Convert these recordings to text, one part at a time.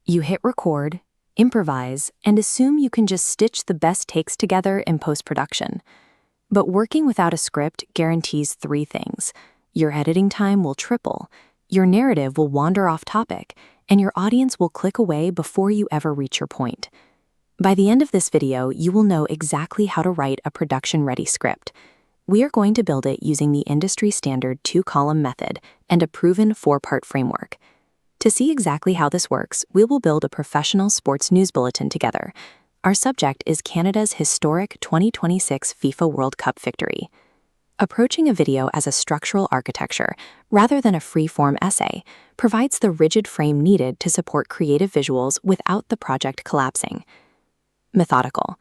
You hit record, improvise, and assume you can just stitch the best takes together in post-production. But working without a script guarantees three things. Your editing time will triple, your narrative will wander off topic, and your audience will click away before you ever reach your point. By the end of this video, you will know exactly how to write a production-ready script. We are going to build it using the industry-standard 2-column method and a proven 4-part framework. To see exactly how this works, we will build a professional sports news bulletin together. Our subject is Canada's historic 2026 FIFA World Cup victory. Approaching a video as a structural architecture, rather than a free-form essay, provides the rigid frame needed to support creative visuals without the project collapsing. Methodical.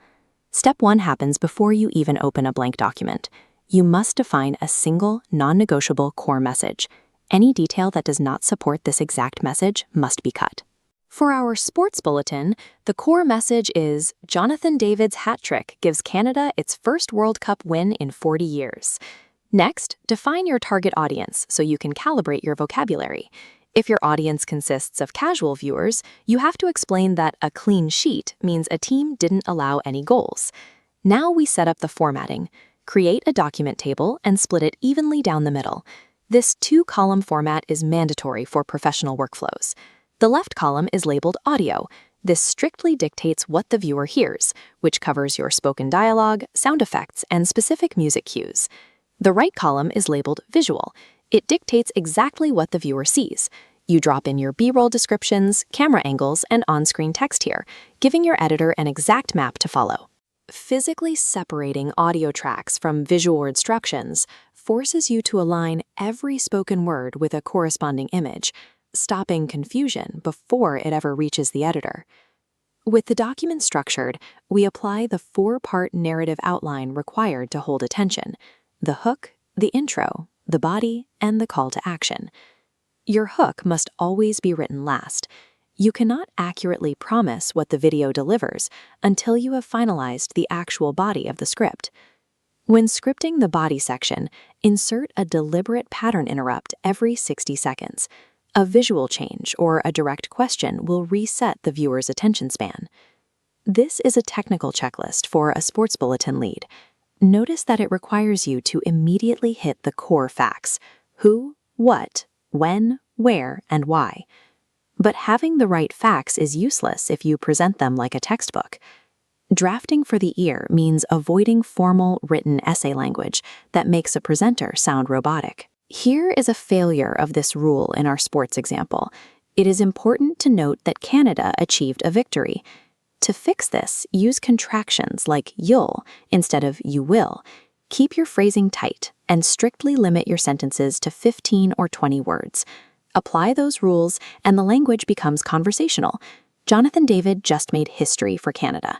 Step 1 happens before you even open a blank document. You must define a single, non-negotiable core message. Any detail that does not support this exact message must be cut. For our sports bulletin, the core message is Jonathan David's hat trick gives Canada its first World Cup win in 40 years. Next, define your target audience so you can calibrate your vocabulary. If your audience consists of casual viewers, you have to explain that a clean sheet means a team didn't allow any goals. Now we set up the formatting. Create a document table and split it evenly down the middle. This 2-column format is mandatory for professional workflows. The left column is labeled audio. This strictly dictates what the viewer hears, which covers your spoken dialogue, sound effects, and specific music cues. The right column is labeled visual. It dictates exactly what the viewer sees. You drop in your B-roll descriptions, camera angles, and on-screen text here, giving your editor an exact map to follow. Physically separating audio tracks from visual instructions forces you to align every spoken word with a corresponding image, stopping confusion before it ever reaches the editor. With the document structured, we apply the 4-part narrative outline required to hold attention: the hook, the intro, the body, and the call to action. Your hook must always be written last. You cannot accurately promise what the video delivers until you have finalized the actual body of the script. When scripting the body section, insert a deliberate pattern interrupt every 60 seconds. A visual change or a direct question will reset the viewer's attention span. This is a technical checklist for a sports bulletin lead. Notice that it requires you to immediately hit the core facts: who, what, when, where, and why. But having the right facts is useless if you present them like a textbook. Drafting for the ear means avoiding formal written essay language that makes a presenter sound robotic. Here is a failure of this rule in our sports example. It is important to note that Canada achieved a victory. To fix this, use contractions like you'll instead of you will. Keep your phrasing tight and strictly limit your sentences to 15 or 20 words. Apply those rules and the language becomes conversational. Jonathan David just made history for Canada.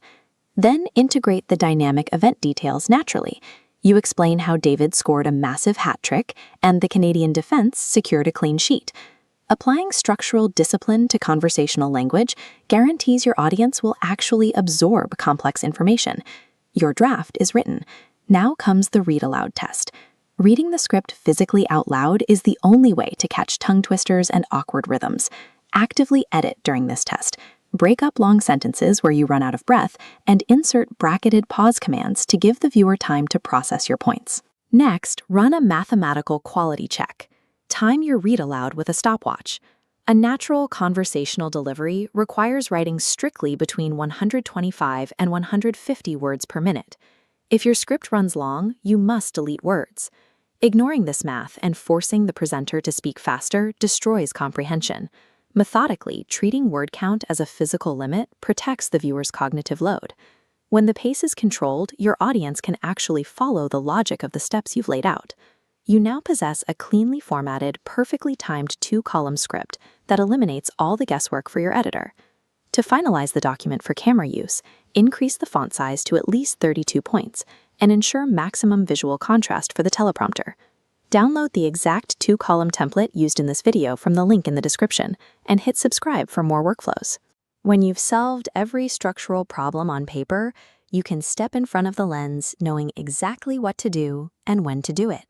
Then integrate the dynamic event details naturally. You explain how David scored a massive hat trick and the Canadian defense secured a clean sheet. Applying structural discipline to conversational language guarantees your audience will actually absorb complex information. Your draft is written. Now comes the read aloud test. Reading the script physically out loud is the only way to catch tongue twisters and awkward rhythms. Actively edit during this test. Break up long sentences where you run out of breath and insert bracketed pause commands to give the viewer time to process your points. Next, run a mathematical quality check. Time your read aloud with a stopwatch. A natural conversational delivery requires writing strictly between 125 and 150 words per minute. If your script runs long, you must delete words. Ignoring this math and forcing the presenter to speak faster destroys comprehension. Methodically, treating word count as a physical limit protects the viewer's cognitive load. When the pace is controlled, your audience can actually follow the logic of the steps you've laid out. You now possess a cleanly formatted, perfectly timed 2-column script that eliminates all the guesswork for your editor. To finalize the document for camera use, increase the font size to at least 32 points and ensure maximum visual contrast for the teleprompter. Download the exact 2-column template used in this video from the link in the description and hit subscribe for more workflows. When you've solved every structural problem on paper, you can step in front of the lens knowing exactly what to do and when to do it.